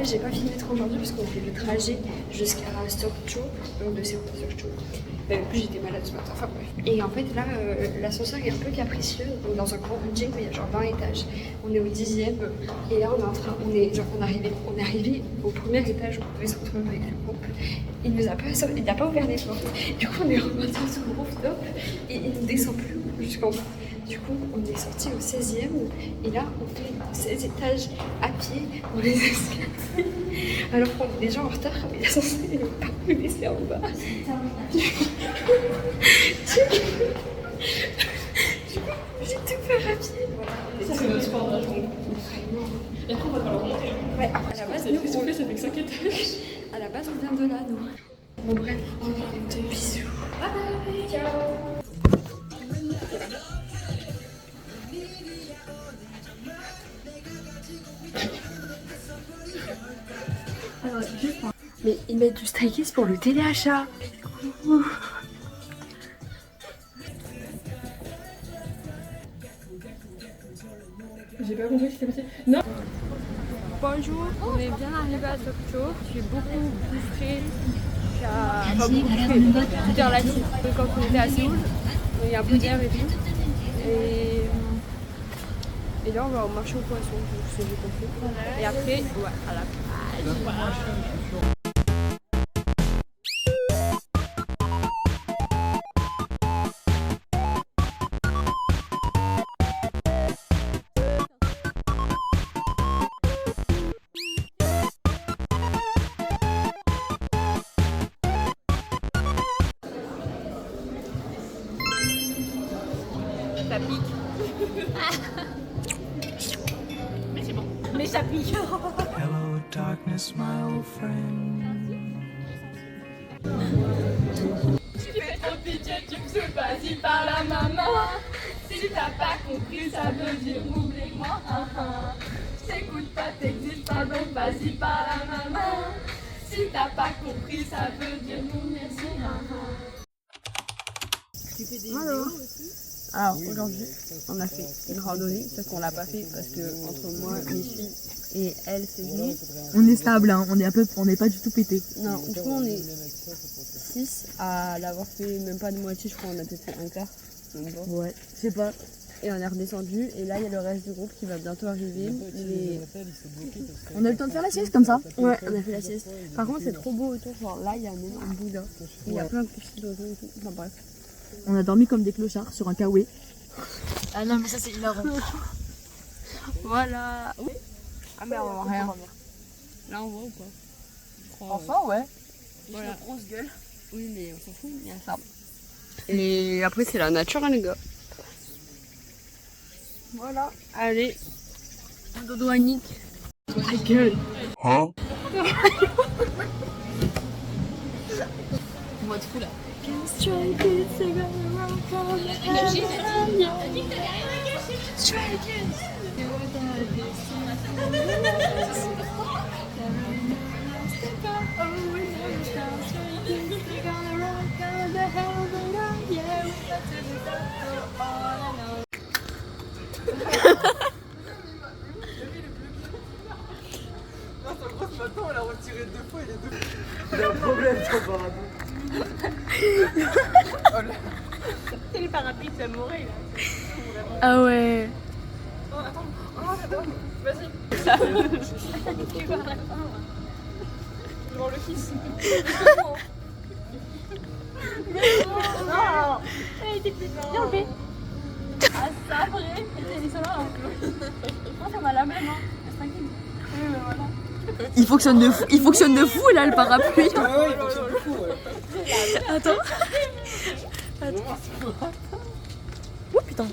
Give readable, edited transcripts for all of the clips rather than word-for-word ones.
là j'ai pas filmé trop aujourd'hui parce qu'on fait le trajet jusqu'à Sokcho, donc de Séoul à Sokcho. J'étais malade ce matin, enfin bref. Et en fait là l'ascenseur est un peu capricieux, donc dans un grand building où il y a genre 20 étages. On est au 10e et là on est en train, on est arrivé au premier étage où on devait se retrouver avec le groupe. Il n'a pas ouvert les portes. Du coup on est remonté sur le rooftop et il ne descend plus jusqu'en bas. Du coup, on est sorti au 16e et là, on fait 16 étages à pied dans les escaliers. Alors qu'on est déjà en retard, mais l'ascenseur n'est pas nous laisser en bas. Du coup, j'ai tout fait à pied. Voilà. Ça, c'est notre sport d'âge. Et après, on va pas le remonter. Ouais, à la base, nous, qu'est-ce qu'on fait? Ça fait que 5 étages. À la base, on vient de là, nous. Bon, bref, on va remonter. Bisous. Bye. Ciao. Mais ils mettent du Stray pour le téléachat. J'ai pas compris ce qui s'est passé. Non. Bonjour, on est bien arrivé à Sokcho. Il fait beaucoup plus frais qu'à... C'était relatif. Quand on était à Séoul, il y a un peu d'air et tout. Et là, on va au marché aux poissons, donc c'est j'ai compris. Et après, ouais, à la plage. Ça pique. Mais c'est bon. Mais ça pique. Hello, darkness, my old friend. Tu fais trop pitié, tu me choisis par la maman. Si t'as pas compris, ça veut dire oublie-moi. T'écoutes pas, t'existes pas, donc vas-y par la maman. Si t'as pas compris, ça veut dire non merci. Tu fais des vidéos aussi? Alors aujourd'hui, on a fait une randonnée, sauf qu'on l'a pas fait parce que entre moi, mes filles et elle, c'est nous. On est stable, hein. On est pas du tout pété. Non, du coup on est 6 à l'avoir fait, même pas de moitié, je crois, on a peut-être fait un quart. Même pas. Ouais, je sais pas. Et on est redescendu, et là il y a le reste du groupe qui va bientôt arriver. Mais... On a eu le temps de faire la sieste comme ça. Ouais, on a fait la sieste. Par contre, c'est trop beau autour, genre là il y a même un Bouddha. Il y a plein de petits oiseaux et tout. Enfin bref. On a dormi comme des clochards sur un kawaii. Ah non, mais ça c'est hilarant. Voilà. Oui. Ah, mais on voit rien. Là on voit ou pas? Enfin, ouais. Voilà. Grosse gueule. Oui, mais on s'en fout, il y a ça. Et après, c'est la nature, hein, les gars. Voilà. Allez. Un dodo à Nick. Ta gueule. Huh? Moi de fou là. Maintenant, on l'a retiré 2 fois, il est 2 fois. Il a un problème, ton parapluie. C'est les parapluies, tu vas mourir là. Ah ouais. Oh, attends. Oh, vas-y. Tu vas à la fin. Devant le fils. Non. Elle était plus bien fait. Ah, ça, vrai. Ils sont là. Moi, ça m'a la même. Hein. Tranquille. Oui, mais voilà. Il fonctionne de fou là le parapluie. Ah ouais, il fonctionne de fou, ouais. Attends. Oh putain.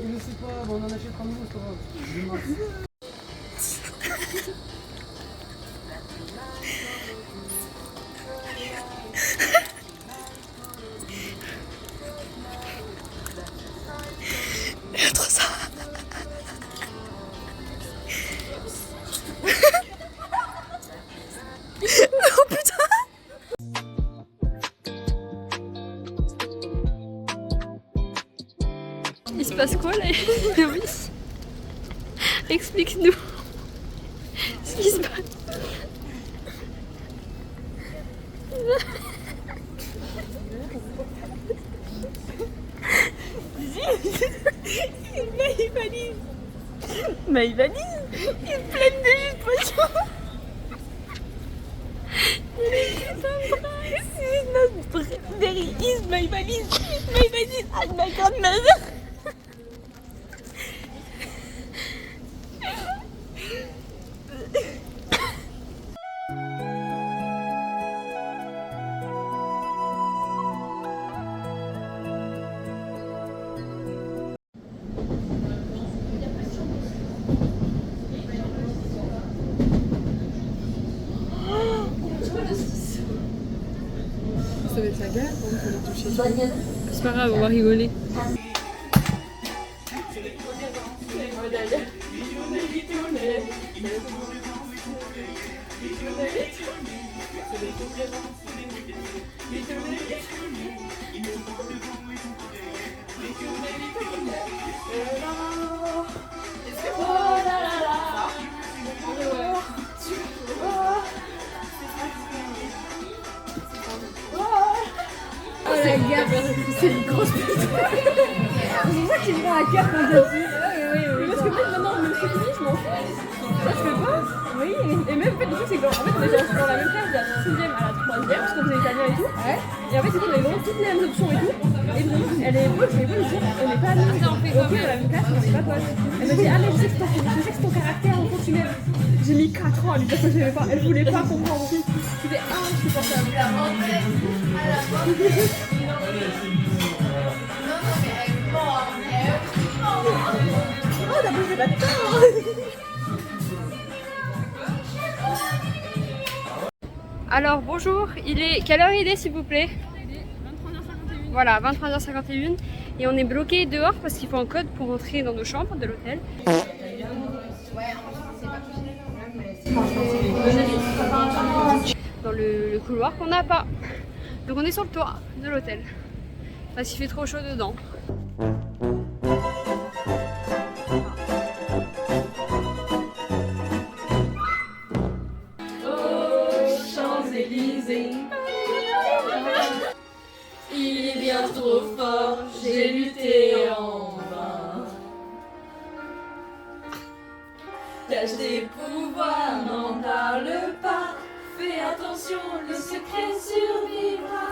Il ne sait pas, bon, on en achète un nouveau, c'est pas grave. Trop ça. Oh putain. Il se passe quoi là? Oui. Explique-nous. qui se passe? Maïvanise, il est pleine de jus de poisson. Very is Maïvanise, Maïvanise and my grandmother. Ça va être la galère pour les toucher. C'est pas grave, on va rigoler. C'est une grosse pute. C'est ça qui me prend à cœur quand je dis. Parce que peut-être maintenant, le fait je m'en fous. Ça se fait pas. Oui, et même en fait, le truc, c'est que en fait, on était dans la même classe de la 6ème à la 3ème, parce qu'on faisait italien et tout. Et en fait, c'est qu'on avait vraiment toutes les mêmes options et tout. Et donc, elle est beau, je vais pas lui dire, on n'est pas amis. Ok, dans la même classe, mais on n'est pas potes. Elle me dit, ah, mais je sais que ton caractère, en fait, tu m'aimes. J'ai mis 4 ans à lui dire que je n'aimais pas. Elle voulait pas comprendre. C'était insupportable. Oh, t'as bougé pas de temps. Alors bonjour, quelle heure il est s'il vous plaît? 23h51. Voilà, 23h51 et on est bloqué dehors parce qu'il faut un code pour rentrer dans nos chambres de l'hôtel. Dans le couloir qu'on n'a pas. Donc on est sur le toit de l'hôtel parce qu'il fait trop chaud dedans. Il est bien trop fort, j'ai lutté en vain. Cache tes pouvoirs, n'en parle pas. Fais attention, le secret survivra.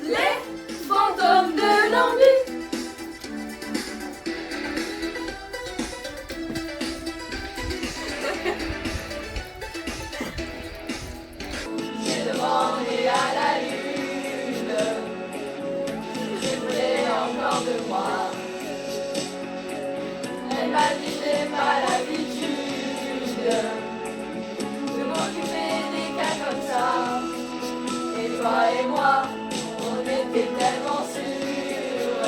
Les fantômes de l'ennui. J'ai demandé à la lune, je voulais encore de moi. Elle m'a dit j'ai pas l'habitude de m'occuper des cas comme ça. Et toi et moi, on était tellement sûrs,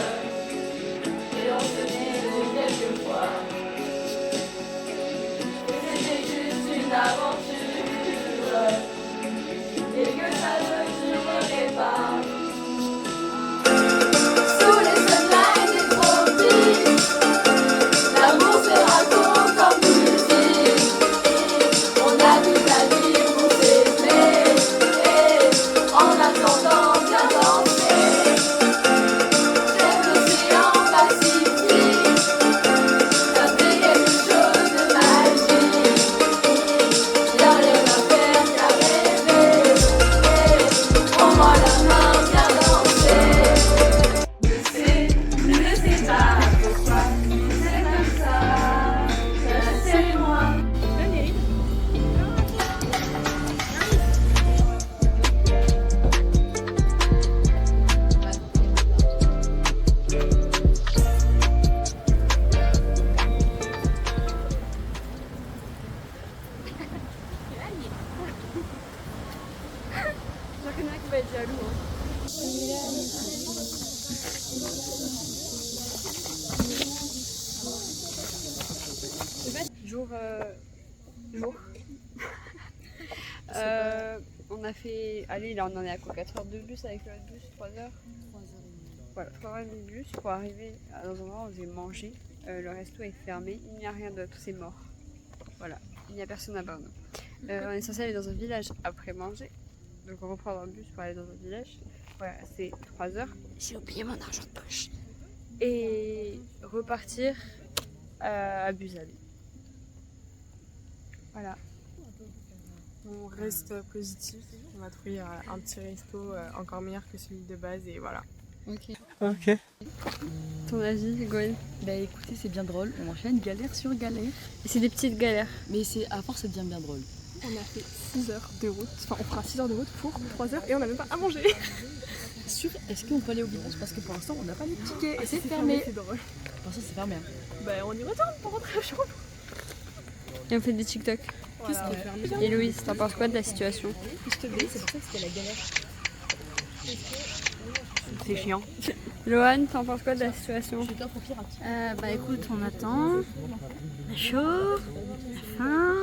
et on se disait quelquefois que c'était juste une aventure, et que ça ne durerait pas. Sous les sunlights des tropiques, l'amour se raconte en musique. On a toute la vie pour s'aimer, et en attendant bien danser. J'aime l'océan Pacifique, ça fait quelque chose de magique. Y'a rien à faire qu'à rêver, prends-moi la main, viens danser. Ne sais pas pourquoi c'est comme ça, c'est moi. J'en connais un qui va être jaloux. Hein. Jour. on a fait. Allez, là on en est à quoi, 4 heures de bus avec le bus, 3 heures. Voilà, 3 heures de bus pour arriver dans un endroit où on devait manger. Le resto est fermé, il n'y a rien d'autre, c'est mort. Voilà, il n'y a personne à Brno. On est censé aller dans un village après manger. Donc on reprend un bus pour aller dans un village. Voilà, c'est 3 heures. J'ai oublié mon argent de poche. Et repartir à Busan. Voilà. On reste positif. On va trouver un petit resto encore meilleur que celui de base et voilà. Ok. Ok. Ton avis, Gwen? Bah écoutez, c'est bien drôle. On enchaîne galère sur galère. Et c'est des petites galères. Mais c'est à force, ça devient bien drôle. On a fait 6 heures de route. Enfin, on fera 6 heures de route pour 3 heures et on n'a même pas à manger. Est-ce qu'on peut aller au village? Parce que pour l'instant, on n'a pas les tickets et Si c'est fermé. c'est drôle. Pour l'instant, c'est fermé. Bah, on y retourne pour rentrer à chambre. Et on fait des TikTok. Qu'est-ce qui est fermé? Et Louise, t'en penses quoi de la situation? Je te dis, C'est pour ça que c'était la galère. c'est chiant. Lohan, t'en penses quoi de la situation? Bah écoute, on attend, on a chaud, on a faim,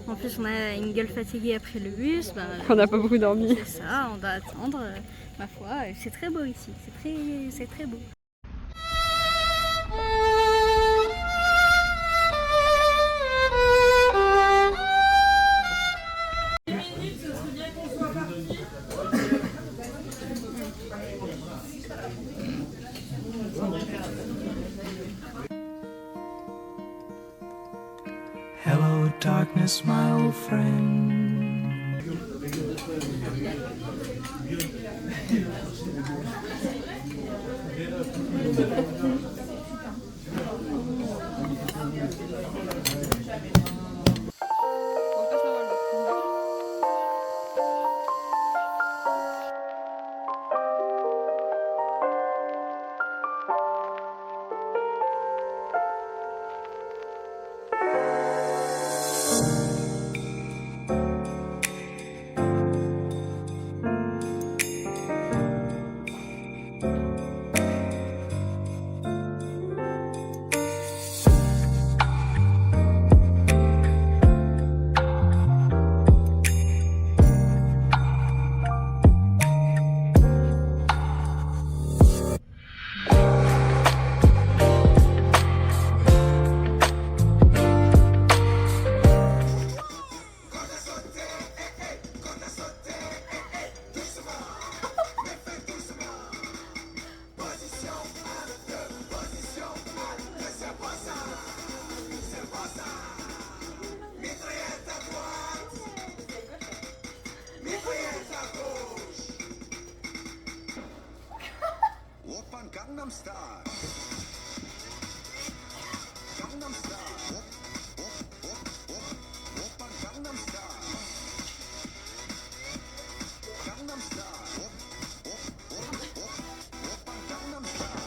en plus on a une gueule fatiguée après le bus, bah, On n'a pas beaucoup dormi. c'est ça, on doit attendre, ma foi, c'est très beau ici, c'est très beau. Hello, darkness, my old friend. On passe normalement. Oppan Gangnam Style. Gangnam Style. Oppan Gangnam Style. Gangnam Style. Oppan Gangnam Style.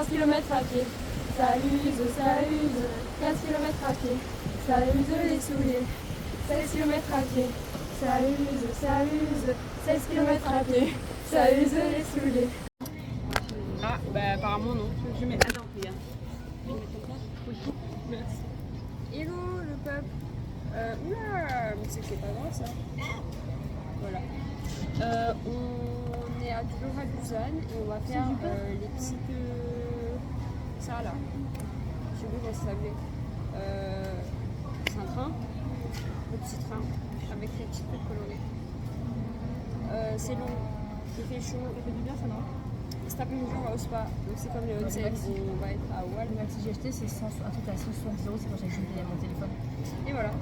Kilomètres à pied, ça use, 15 km à pied, ça use les souliers. 16 km à pied, ça use, 16 km à pied, ça use les souliers. Ah, bah apparemment non. Je mets. Attends, regarde. Je mets ton compte. Oui. Merci. Hello le peuple. Oula, mais c'est pas grand ça. Voilà. On est à Dlora Busan et on va faire les petites. Ça là. J'ai oublié comment ça s'appelait. C'est un train. Le petit train avec les petites têtes colorées. C'est long. Il fait chaud. Ça fait du bien ça, non? Cet après-midi on va au spa. Donc c'est comme les hôtels. On va être à Wall. Le maxi que j'ai acheté, c'est un truc à 170 €, c'est quand j'ai jumelé mon téléphone. Et voilà.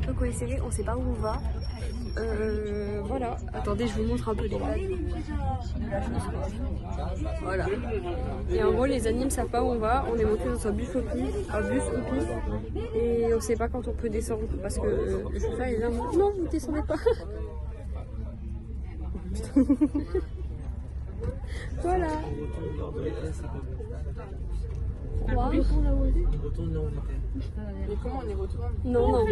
peu cohéré, on sait pas où on va. Voilà, attendez, je vous montre un peu les bases de la chose. Voilà. Et en gros, les animes savent pas où on va. On est monté dans un bus au piste, et on sait pas quand on peut descendre parce que le chauffeur il vient non, vous descendez pas. Voilà. Quoi? On retourne là où on était. Mais comment on y retourne? Non.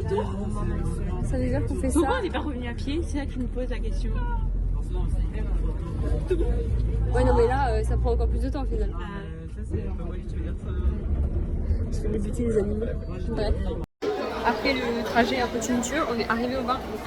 Ça veut dire qu'on fait ça. Pourquoi on n'est pas revenu à pied? C'est là que je me pose la question. Ouais, non, mais là, ça prend encore plus de temps au final. Je vais débuter les animaux. Bref. Après le trajet un peu tumultueux, on est arrivé au bar. Donc,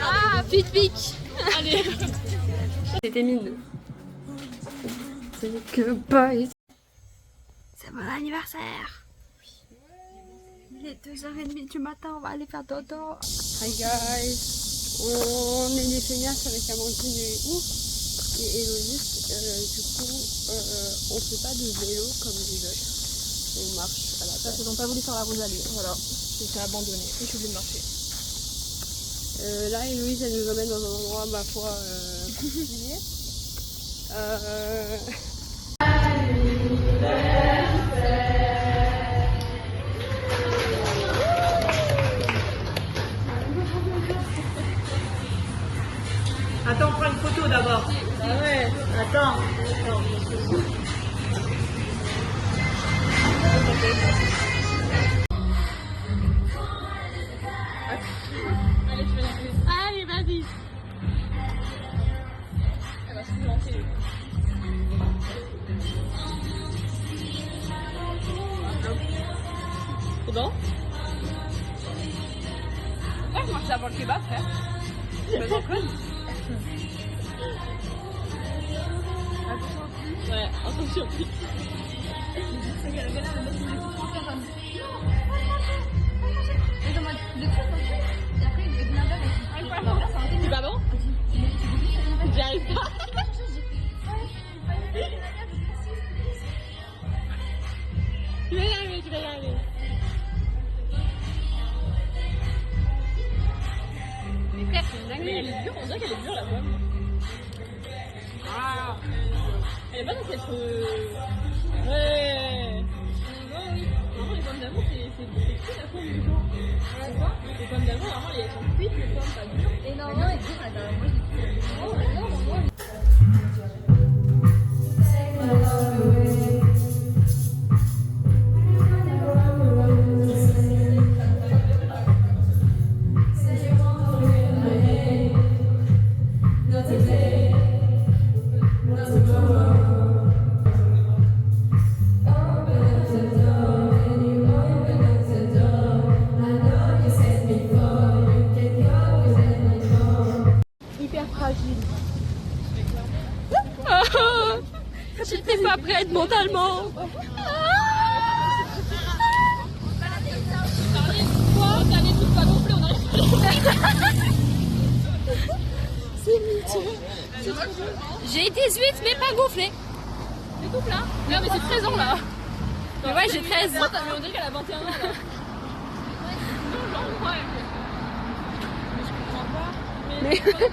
Ah, pic. Allez. c'était mine. C'est que boys. C'est mon anniversaire. Il est 2h30 du matin, on va aller faire dodo. Hi guys. On est des feignasses avec Amandine et Héloïse. Du coup, on fait pas de vélo comme les autres. On marche à la Parce qu'ils n'ont pas voulu faire la Rosalie. Voilà. J'étais abandonnée. Et je suis obligée de marcher. Là, Héloïse, elle nous emmène dans un endroit, ma foi, particulier. Attends, prends une photo d'abord. Ah ouais. Attends. Allez, vas-y. Elle va se lancer. C'est bon? Pourquoi je mange avant le kebab, frère? Je me conne. Ouais, attention. C'est pas bon? J'y arrive pas. Tu vas y arriver, tu vas y arriver. Mais frère, c'est une dinguerie. Elle est dure, on dirait qu'elle est dure la pomme. Ah. Elle est pas censée être... Ouais. Oui. Normalement les pommes d'amour c'est cuit la pomme du jour. Les pommes d'amour normalement elles sont cuites, les pommes pas dures. Et normalement elles dures, moi j'étais pas prête mentalement. J'ai 18 mais pas gonflé. C'est tout plat. Non mais c'est 13 ans là. Mais ouais j'ai 13. Mais on dirait qu'elle a 21 ans là. Non, genre, ouais. Mais je comprends pas. Mais